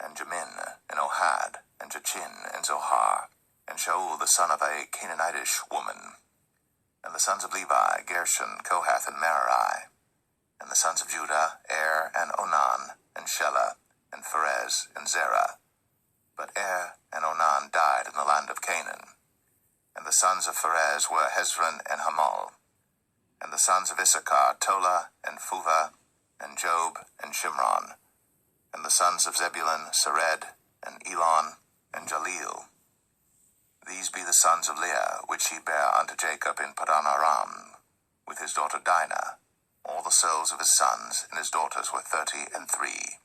and Jamin, and Ohad, and Jachin, and Zohar, and Shaul the son of a Canaanitish woman, and the sons of Levi, Gershon, Kohath, and Merari, and the sons of Judah, Er, and Onan, and Shelah, and Pharez, and Zerah. But Er and Onan died in the land of Canaan. And the sons of Pharez were Hezron and Hamal. And the sons of Issachar, Tola, and Phuvah, and Job, and Shimron. And the sons of Zebulun, Sered, and Elon, and Jaleel. These be the sons of Leah, which he bare unto Jacob in Padan Aram, with his daughter Dinah. All the souls of his sons and his daughters were 33.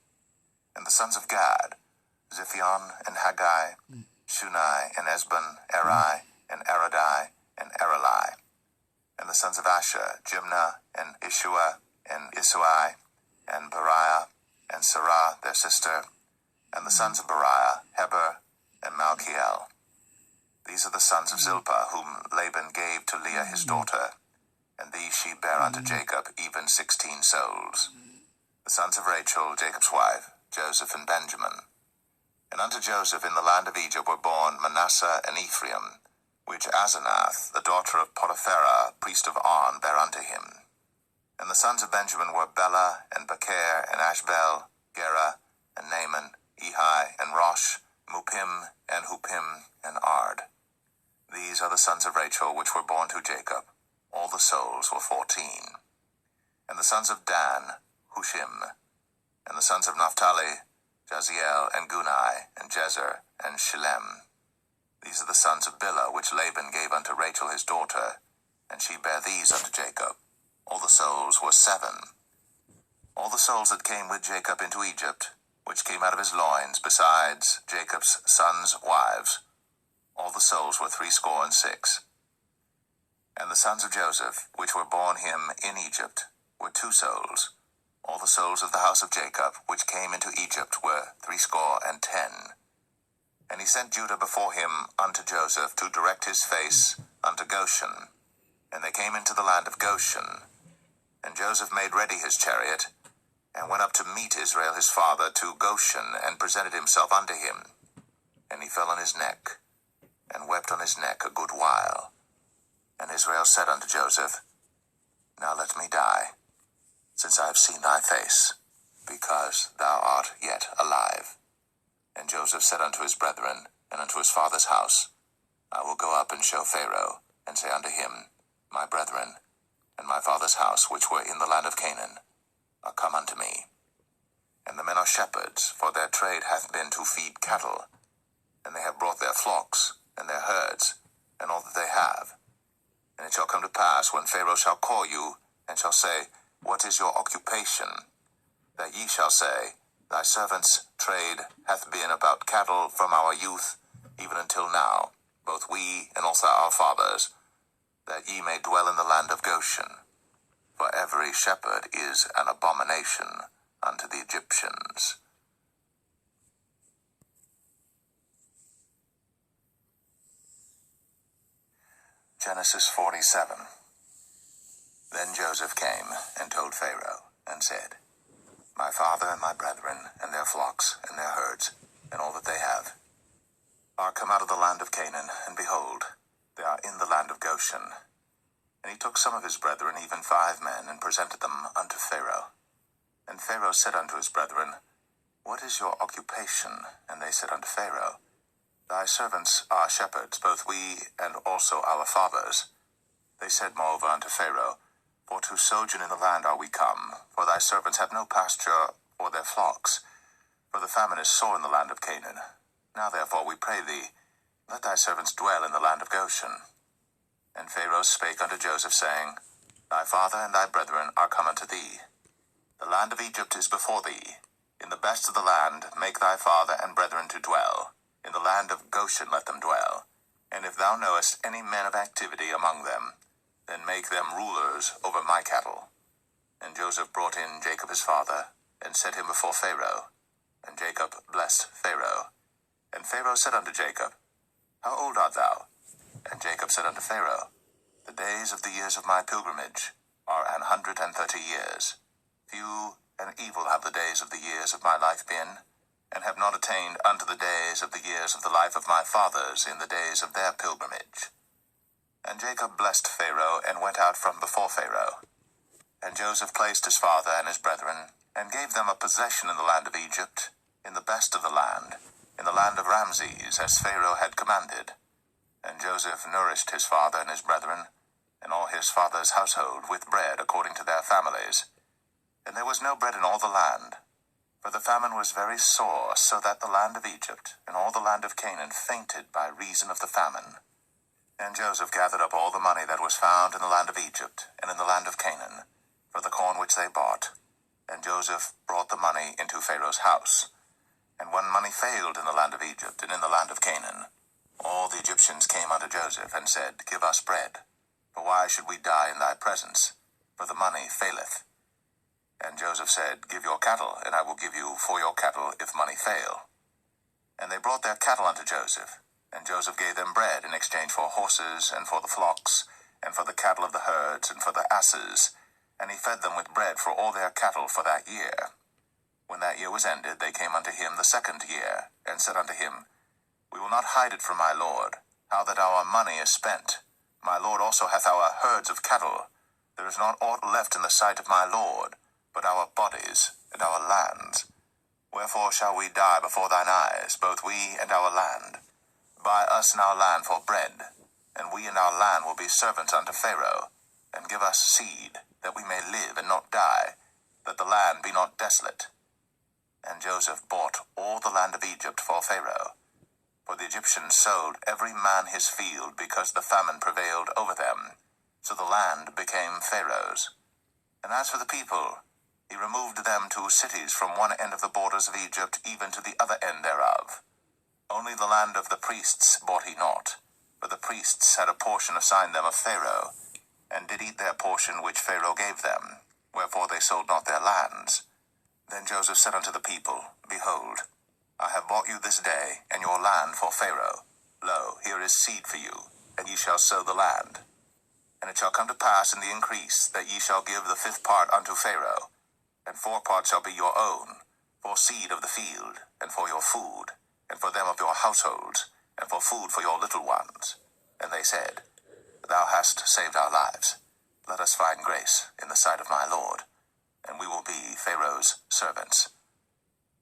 And the sons of Gad, Ziphion, and Haggai, Shunai, and Esbon, Eri, and Aradai, and Aralai. And the sons of Asher, Jimnah, and Ishua, and Isuai, and Beriah, and Sarah their sister, and the sons of Beriah, Heber, and Malchiel. These are the sons of Zilpah, whom Laban gave to Leah his daughter, and these she bare unto Jacob, even 16 souls. The sons of Rachel, Jacob's wife, Joseph and Benjamin. And unto Joseph in the land of Egypt were born Manasseh and Ephraim, which Asenath, the daughter of Potipharah, priest of On, bare unto him. And the sons of Benjamin were Bela, and Becher, and Ashbel, Gera, and Naaman, Ehi, and Rosh, Muppim, and Huppim, and Ard. These are the sons of Rachel, which were born to Jacob. All the souls were 14. And the sons of Dan, Hushim. And the sons of Naphtali, Jaziel, and Gunai, and Jezer, and Shillem. These are the sons of Bilhah, which Laban gave unto Rachel his daughter, and she bare these unto Jacob. All the souls were 7. All the souls that came with Jacob into Egypt, which came out of his loins, besides Jacob's sons' wives, all the souls were 66. And the sons of Joseph, which were born him in Egypt, were 2 souls. All the souls of the house of Jacob, which came into Egypt, were 70. And he sent Judah before him unto Joseph to direct his face unto Goshen. And they came into the land of Goshen. And Joseph made ready his chariot, and went up to meet Israel his father to Goshen, and presented himself unto him. And he fell on his neck, and wept on his neck a good while. And Israel said unto Joseph, Now let me die, since I have seen thy face, because thou art yet alive. And Joseph said unto his brethren, and unto his father's house, I will go up and show Pharaoh, and say unto him, My brethren, and my father's house, which were in the land of Canaan, are come unto me. And the men are shepherds, for their trade hath been to feed cattle. And they have brought their flocks, and their herds, and all that they have. And it shall come to pass, when Pharaoh shall call you, and shall say, What is your occupation? That ye shall say, Thy servant's trade hath been about cattle from our youth, even until now, both we and also our fathers, that ye may dwell in the land of Goshen. For every shepherd is an abomination unto the Egyptians. Genesis 47. Then Joseph came and told Pharaoh, and said, My father and my brethren, and their flocks, and their herds, and all that they have, are come out of the land of Canaan, and behold, they are in the land of Goshen. And he took some of his brethren, even 5 men, and presented them unto Pharaoh. And Pharaoh said unto his brethren, What is your occupation? And they said unto Pharaoh, Thy servants are shepherds, both we and also our fathers. They said moreover unto Pharaoh, For to sojourn in the land are we come, for thy servants have no pasture for their flocks, for the famine is sore in the land of Canaan. Now therefore we pray thee, let thy servants dwell in the land of Goshen. And Pharaoh spake unto Joseph, saying, Thy father and thy brethren are come unto thee. The land of Egypt is before thee. In the best of the land make thy father and brethren to dwell. In the land of Goshen let them dwell. And if thou knowest any men of activity among them, then make them rulers over my cattle. And Joseph brought in Jacob his father, and set him before Pharaoh. And Jacob blessed Pharaoh. And Pharaoh said unto Jacob, How old art thou? And Jacob said unto Pharaoh, The days of the years of my pilgrimage are 130 years. Few and evil have the days of the years of my life been, and have not attained unto the days of the years of the life of my fathers in the days of their pilgrimage. And Jacob blessed Pharaoh, and went out from before Pharaoh. And Joseph placed his father and his brethren, and gave them a possession in the land of Egypt, in the best of the land, in the land of Ramses, as Pharaoh had commanded. And Joseph nourished his father and his brethren, and all his father's household, with bread according to their families. And there was no bread in all the land, for the famine was very sore, so that the land of Egypt and all the land of Canaan fainted by reason of the famine. And Joseph gathered up all the money that was found in the land of Egypt and in the land of Canaan, for the corn which they bought. And Joseph brought the money into Pharaoh's house. And when money failed in the land of Egypt and in the land of Canaan, all the Egyptians came unto Joseph, and said, Give us bread. For why should we die in thy presence? For the money faileth. And Joseph said, Give your cattle, and I will give you for your cattle if money fail. And they brought their cattle unto Joseph, and Joseph gave them bread in exchange for horses, and for the flocks, and for the cattle of the herds, and for the asses, and he fed them with bread for all their cattle for that year. When that year was ended, they came unto him the second year, and said unto him, We will not hide it from my lord, how that our money is spent. My lord also hath our herds of cattle. There is not aught left in the sight of my lord, but our bodies and our lands. Wherefore shall we die before thine eyes, both we and our land? Buy us and our land for bread, and we and our land will be servants unto Pharaoh, and give us seed, that we may live and not die, that the land be not desolate. And Joseph bought all the land of Egypt for Pharaoh. For the Egyptians sold every man his field, because the famine prevailed over them. So the land became Pharaoh's. And as for the people, he removed them to cities from one end of the borders of Egypt even to the other end thereof. Only the land of the priests bought he not, for the priests had a portion assigned them of Pharaoh, and did eat their portion which Pharaoh gave them, wherefore they sold not their lands. Then Joseph said unto the people, Behold, I have bought you this day, and your land for Pharaoh. Lo, here is seed for you, and ye shall sow the land. And it shall come to pass in the increase, that ye shall give the fifth part unto Pharaoh, and 4 parts shall be your own, for seed of the field, and for your food, and for them of your households, and for food for your little ones. And they said, Thou hast saved our lives. Let us find grace in the sight of my lord, and we will be Pharaoh's servants.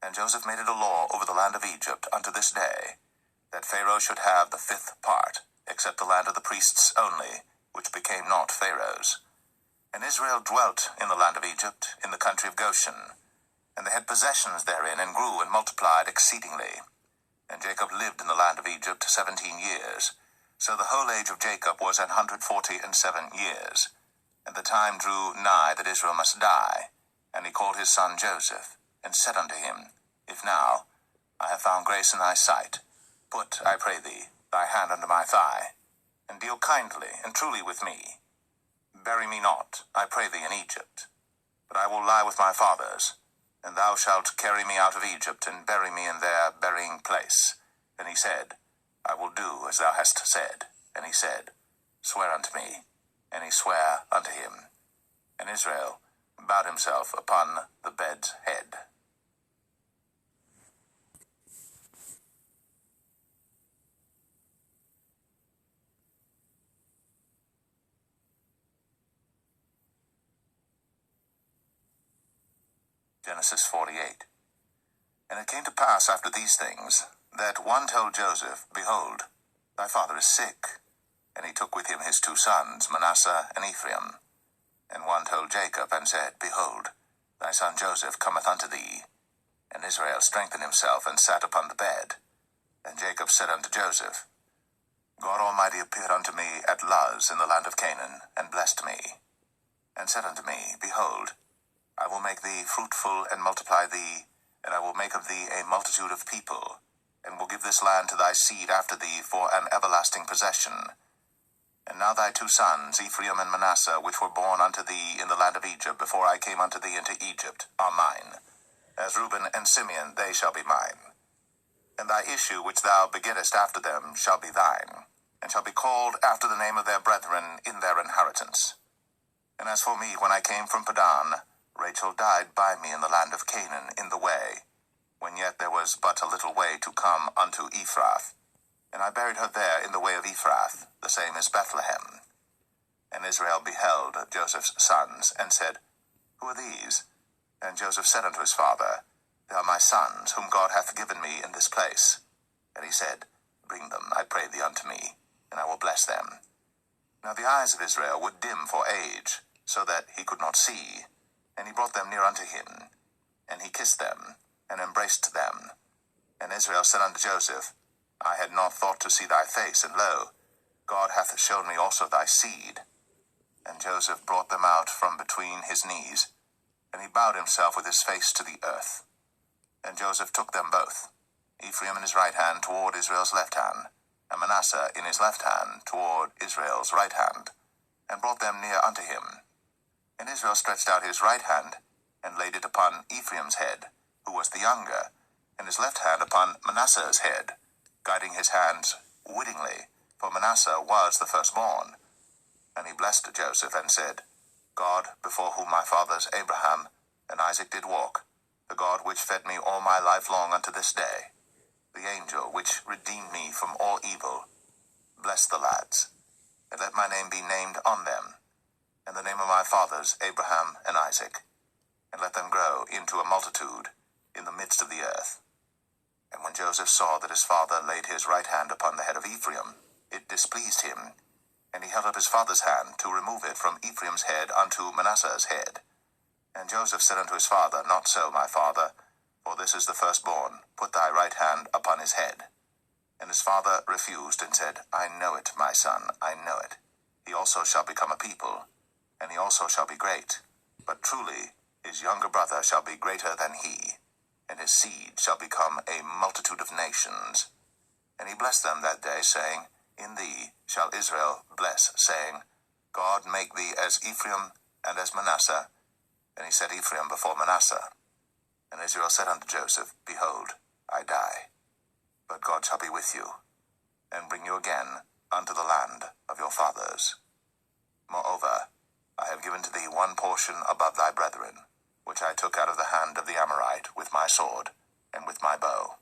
And Joseph made it a law over the land of Egypt unto this day, that Pharaoh should have the 5th part, except the land of the priests only, which became not Pharaoh's. And Israel dwelt in the land of Egypt, in the country of Goshen, and they had possessions therein, and grew and multiplied exceedingly. And Jacob lived in the land of Egypt 17 years. So the whole age of Jacob was 147 years. And the time drew nigh that Israel must die. And he called his son Joseph, and said unto him, If now I have found grace in thy sight, put, I pray thee, thy hand under my thigh, and deal kindly and truly with me. Bury me not, I pray thee, in Egypt, but I will lie with my fathers, and thou shalt carry me out of Egypt, and bury me in their burying place. And he said, I will do as thou hast said. And he said, Swear unto me. And he sware unto him. And Israel bowed himself upon the bed's head. Genesis 48. And it came to pass after these things, that one told Joseph, Behold, thy father is sick. And he took with him his 2 sons, Manasseh and Ephraim. And one told Jacob, and said, Behold, thy son Joseph cometh unto thee. And Israel strengthened himself, and sat upon the bed. And Jacob said unto Joseph, God Almighty appeared unto me at Luz in the land of Canaan, and blessed me, and said unto me, Behold, I will make thee fruitful, and multiply thee, and I will make of thee a multitude of people, and will give this land to thy seed after thee for an everlasting possession. And now thy 2 sons, Ephraim and Manasseh, which were born unto thee in the land of Egypt, before I came unto thee into Egypt, are mine. As Reuben and Simeon, they shall be mine. And thy issue which thou begettest after them shall be thine, and shall be called after the name of their brethren in their inheritance. And as for me, when I came from Padan, Rachel died by me in the land of Canaan in the way, when yet there was but a little way to come unto Ephrath. And I buried her there in the way of Ephrath, the same as Bethlehem. And Israel beheld Joseph's sons, and said, Who are these? And Joseph said unto his father, They are my sons, whom God hath given me in this place. And he said, Bring them, I pray thee, unto me, and I will bless them. Now the eyes of Israel were dim for age, so that he could not see. And he brought them near unto him, and he kissed them, and embraced them. And Israel said unto Joseph, I had not thought to see thy face, and lo, God hath shown me also thy seed. And Joseph brought them out from between his knees, and he bowed himself with his face to the earth. And Joseph took them both, Ephraim in his right hand toward Israel's left hand, and Manasseh in his left hand toward Israel's right hand. and brought them near unto him. And Israel stretched out his right hand, and laid it upon Ephraim's head, who was the younger, and his left hand upon Manasseh's head, guiding his hands wittingly, for Manasseh was the firstborn. And he blessed Joseph, and said, God, before whom my fathers Abraham and Isaac did walk, the God which fed me all my life long unto this day, the angel which redeemed me from all evil, bless the lads, and let my name be named on them, and the name of my fathers Abraham and Isaac, and let them grow into a multitude in the midst of the earth. And when Joseph saw that his father laid his right hand upon the head of Ephraim, it displeased him, and he held up his father's hand to remove it from Ephraim's head unto Manasseh's head. And Joseph said unto his father, Not so, my father, for this is the firstborn. Put thy right hand upon his head. And his father refused, and said, I know it, my son, I know it. He also shall become a people, and he also shall be great. But truly his younger brother shall be greater than he, and his seed shall become a multitude of nations. And he blessed them that day, saying, In thee shall Israel bless, saying, God make thee as Ephraim and as Manasseh. And he set Ephraim before Manasseh. And Israel said unto Joseph, Behold, I die, but God shall be with you, and bring you again unto the land of your fathers. Moreover, I have given to thee one portion above thy brethren, which I took out of the hand of the Amorite with my sword and with my bow.